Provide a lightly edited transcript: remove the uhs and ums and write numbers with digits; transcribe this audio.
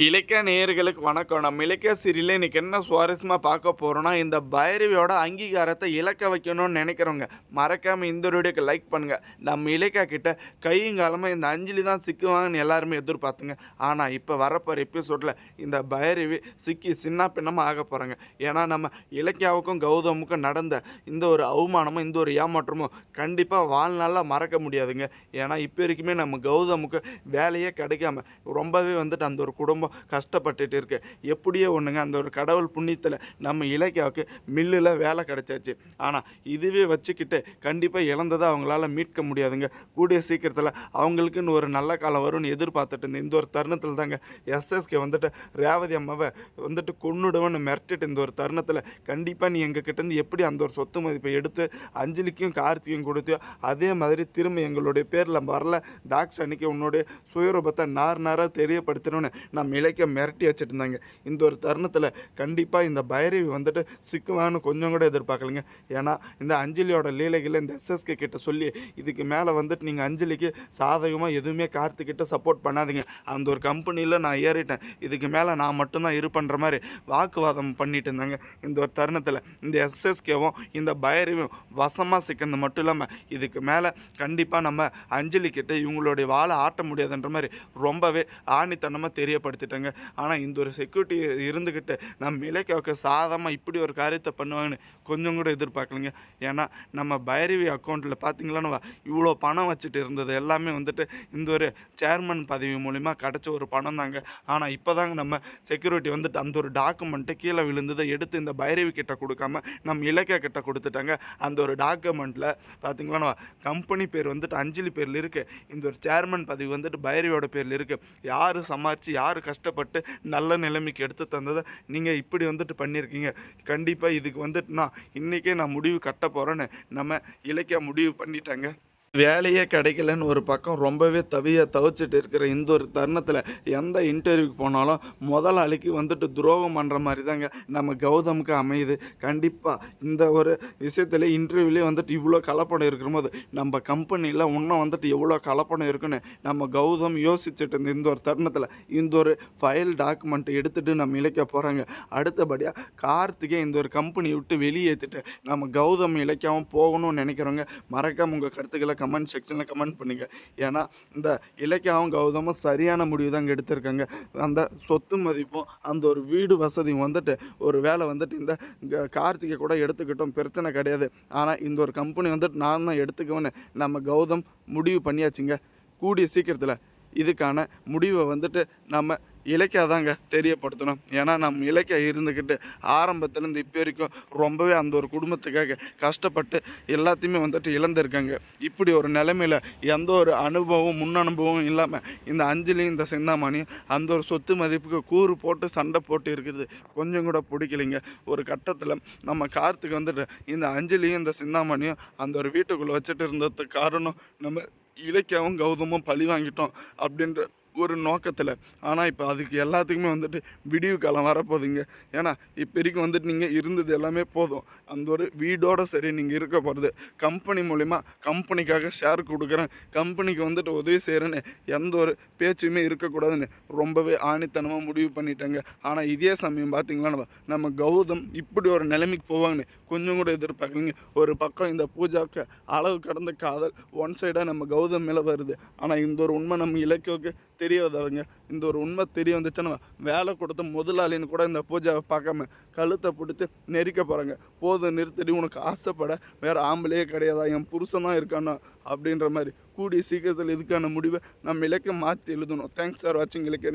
இலக்கிய நேயர்களுக்கு வணக்கம். நம்ம இலக்கிய சீரியல்ல இன்னைக்கு என்ன சுவாரஸ்யமா பார்க்க போறோம்னா, இந்த பைரவியோட அங்கீகாரத்தை இழக்க வைக்கணும்னு நினைக்கிறவங்க, மறக்காம இந்த வீடியோக்கு லைக் பண்ணுங்க. நம்ம இலக்கியா கிட்ட கையுங்காலமா இந்த அஞ்சலி தான் சிக்குவாங்கன்னு எல்லாருமே எதிர்பார்த்துங்க. ஆனா இப்ப வரப்போற எபிசோட்ல இந்த பைரவி சிக்கி சின்ன பின்னமா ஆக போறாங்க. ஏன்னா நம்ம இலக்கியாவுக்கும் கௌதமுக்கும் நடந்த இந்த ஒரு அவமானமும் இந்த ஒரு ஏமாற்றமும் கண்டிப்பா வாழ்நாள்ல மறக்க முடியாதுங்க. ஏன்னா இப்ப வரைக்குமே நம்ம கௌதமுக்கு வேலையே கிடைக்காம ரொம்பவே வந்துட்டு அந்த ஒரு குடும்பம் கஷ்டப்பட்டுட்டு இருக்கு. எப்படியோ ஒண்ணுங்க அந்த ஒரு கடவுள் புண்ணியத்துல நம்ம இலக்கியாவுக்கு மில்லுல வேலை கிடைச்சாச்சு. ஆனா இதுவே வச்சுக்கிட்டு கண்டிப்பா இழந்ததை அவங்களால மீட்க முடியாதுங்க. கூடிய சீக்கிரத்துல அவங்களுக்குன்னு ஒரு நல்ல காலம் வரும்னு எதிர்பார்த்துட்டு இருந்த இந்த ஒரு தருணத்துல தாங்க எஸ்எஸ்கே வந்துட்டு ரேவதி அம்மாவை வந்துட்டு கொன்னுடுவேன்னு மிரட்டிட்டு இந்த ஒரு தருணத்துல கண்டிப்பா நீ எங்க கிட்ட இருந்து எப்படி அந்த ஒரு சொத்து மதிப்பை எடுத்து அஞ்சலிக்கும் கார்த்திக்கும் கொடுத்தியோ அதே மாதிரி திரும்ப எங்களுடைய பேர்ல வரல டாக்ஸ் அன்னைக்கு உன்னுடைய சுயரூபத்தை நார் தெரியப்படுத்தணும்னு நம்ம இலக்கிய மிரட்டி வச்சுட்டு இருந்தாங்க. இந்த ஒரு தருணத்தில் கண்டிப்பாக இந்த பைரவி வந்துட்டு சிக்குவான்னு கொஞ்சம் கூட எதிர்பார்க்கலைங்க. ஏன்னா இந்த அஞ்சலியோட லீலைகளை இந்த எஸ்எஸ்கே கிட்ட சொல்லி இதுக்கு மேலே வந்துட்டு நீங்கள் அஞ்சலிக்கு சாதகமாக எதுவுமே கார்த்திக்கிட்ட சப்போர்ட் பண்ணாதீங்க, அந்த ஒரு கம்பெனியில் நான் ஏறிட்டேன், இதுக்கு மேலே நான் மட்டும்தான் இருப்பன்ற மாதிரி வாக்குவாதம் பண்ணிட்டு இருந்தாங்க. இந்த ஒரு தருணத்தில் இந்த எஸ்எஸ்கேவும் இந்த பைரவியும் வசமாக சிக்கிறது மட்டும் இல்லாமல் இதுக்கு மேலே கண்டிப்பாக நம்ம அஞ்சலி கிட்ட இவங்களுடைய வாழை ஆட்ட முடியாதுன்ற மாதிரி ரொம்பவே ஆணித்தனமாக தெரியப்படுத்திட்டாங்க. ஆனால் இந்த ஒரு செக்யூரிட்டி இருந்துக்கிட்டு நம்ம இலக்கியாவுக்கு சாதமாக இப்படி ஒரு காரியத்தை பண்ணுவாங்கன்னு கொஞ்சம் கூட எதிர்பார்க்கலைங்க. ஏன்னா நம்ம பைரவி அக்கௌண்ட்டில் பார்த்தீங்களான்னு இவ்வளோ பணம் வச்சுட்டு இருந்தது எல்லாமே வந்துட்டு இந்த ஒரு சேர்மன் பதவி மூலிமா கிடச்ச ஒரு பணம் தாங்க. ஆனால் இப்போ தாங்க நம்ம செக்யூரிட்டி வந்துட்டு அந்த ஒரு டாக்குமெண்ட்டு கீழே விழுந்ததை எடுத்து இந்த பைரவி கிட்ட கொடுக்காம நம்ம இலக்கியா கிட்ட கொடுத்துட்டாங்க. அந்த ஒரு டாக்குமெண்ட்டில் பார்த்தீங்களான்னு கம்பெனி பேர் வந்துட்டு அஞ்சலி பேரில் இருக்குது, இந்த ஒரு சேர்மன் பதவி வந்துட்டு பைரவியோட பேரில் இருக்குது. யார் சமாளித்து யார் கஷ்டப்பட்டு நல்ல நிலைமைக்கு எடுத்து தந்ததை நீங்கள் இப்படி வந்துட்டு பண்ணியிருக்கீங்க. கண்டிப்பாக இதுக்கு வந்துட்டு இன்றைக்கே நான் முடிவு கட்ட போகிறேன்னு நம்ம இலக்கியா முடிவு பண்ணிட்டாங்க. வேலையே கிடைக்கலன்னு ஒரு பக்கம் ரொம்பவே தவிச்சிட்டு இருக்கிற இந்த ஒரு தருணத்தில் எந்த இன்டர்வியூக்கு போனாலும் முதலாளிக்கு வந்துட்டு துரோகம் பண்ணுற மாதிரி தாங்க நம்ம கௌதமுக்கு அமையுது. கண்டிப்பாக இந்த ஒரு விஷயத்தில் இன்டர்வியூலேயே வந்துட்டு இவ்வளோ கலப்படம் இருக்கிற போது நம்ம கம்பெனியில் இன்னும் வந்துட்டு எவ்வளோ கலப்படம் இருக்குன்னு நம்ம கௌதம் யோசிச்சுட்டு இருந்த இந்த ஒரு தருணத்தில் இந்த ஒரு ஃபைல் டாக்குமெண்ட்டை எடுத்துகிட்டு நம்ம இலக்கிய போகிறாங்க. அடுத்தபடியாக கார்த்திகை இந்த ஒரு கம்பெனி விட்டு வெளியேற்றிட்டு நம்ம கௌதம் இலக்கியாவும் போகணும்னு நினைக்கிறவங்க மறக்காம உங்கள் கருத்துக்களை கமெண்ட் செக்ஷனில் கமெண்ட் பண்ணுங்க. ஏன்னா இந்த இலக்கியாவும் கௌதமும் சரியான முடிவு தான் எடுத்திருக்காங்க. அந்த சொத்து மதிப்பும் அந்த ஒரு வீடு வசதியும் வந்துட்டு ஒரு வேலை வந்துட்டு இந்த கார்த்திகை கூட எடுத்துக்கிட்டோம், பிரச்சனை கிடையாது. ஆனால் இந்த ஒரு கம்பெனி வந்துட்டு நான் தான் எடுத்துக்குவேன்னு நம்ம கௌதம் முடிவு பண்ணியாச்சுங்க. கூடிய சீக்கிரத்தில் இதுக்கான முடிவை வந்துட்டு நம்ம இலக்கியா தாங்க தெரியப்படுத்தணும். ஏன்னா நம்ம இலக்கியா இருந்துக்கிட்டு ஆரம்பத்துலேருந்து இப்போ வரைக்கும் ரொம்பவே அந்த ஒரு குடும்பத்துக்காக கஷ்டப்பட்டு எல்லாத்தையுமே வந்துட்டு இழந்திருக்காங்க. இப்படி ஒரு நிலைமையில் எந்த ஒரு முன் அனுபவம் இல்லாமல் இந்த அஞ்சலி இந்த சிந்தாமணியும் அந்த ஒரு சொத்து மதிப்புக்கு கூறு போட்டு சண்டை போட்டு இருக்குது கொஞ்சம் கூட பிடிக்கலைங்க. ஒரு கட்டத்தில் நம்ம கார்த்திக் வந்துட்டு இந்த அஞ்சலியும் இந்த சிந்தாமணியும் அந்த ஒரு வீட்டுக்குள்ளே வச்சுட்டு இருந்ததுக்கு காரணம் நம்ம இலக்கியாவும் கௌதமும் பழி வாங்கிட்டோம் அப்படின்ற ஒரு நோக்கத்தில். ஆனால் இப்போ அதுக்கு எல்லாத்துக்குமே வந்துட்டு விடிவு காலம் வரப்போகுதுங்க. ஏன்னா இப்போ வரைக்கும் வந்துட்டு நீங்கள் இருந்தது எல்லாமே போதும், அந்த ஒரு வீடோடு சரி நீங்கள் இருக்க போகிறது கம்பெனி மூலிமா கம்பெனிக்காக ஷேர் கொடுக்குறேன், கம்பெனிக்கு வந்துட்டு உதவி செய்கிறேன்னு எந்த ஒரு பேச்சுமே இருக்கக்கூடாதுன்னு ரொம்பவே ஆணித்தனமாக முடிவு பண்ணிட்டாங்க. ஆனால் இதே சமயம் பார்த்திங்களா நம்ம கௌதம் இப்படி ஒரு நிலைமைக்கு போவாங்கன்னு கொஞ்சம் கூட எதிர்பார்க்கலைங்க. ஒரு பக்கம் இந்த பூஜாவுக்கு அளவு கடந்த காதல் ஒன் சைடாக நம்ம கௌதம் மேலே வருது. ஆனால் இந்த ஒரு உண்மை நம்ம இலக்கியோக்கு தெரிய வந்தாருங்க. இந்த ஒரு உண்மை தெரிய வந்துச்சுன்னா வேலை கொடுத்த முதலாளின்னு கூட இந்த பூஜாவை பார்க்காம கழுத்தை பிடித்து நெரிக்க போகிறாங்க. போதும் நிறுத்தடி, உனக்கு ஆசைப்பட வேறு ஆம்பளையே கிடையாதா, என் புருஷன் தான் இருக்கானா அப்படின்ற மாதிரி. கூடிய சீக்கிரத்தில் இதுக்கான முடிவை நம்ம இலக்கியம் மாற்றி எழுதணும். தேங்க்ஸ் ஃபார் வாட்சிங் இலக்கிய.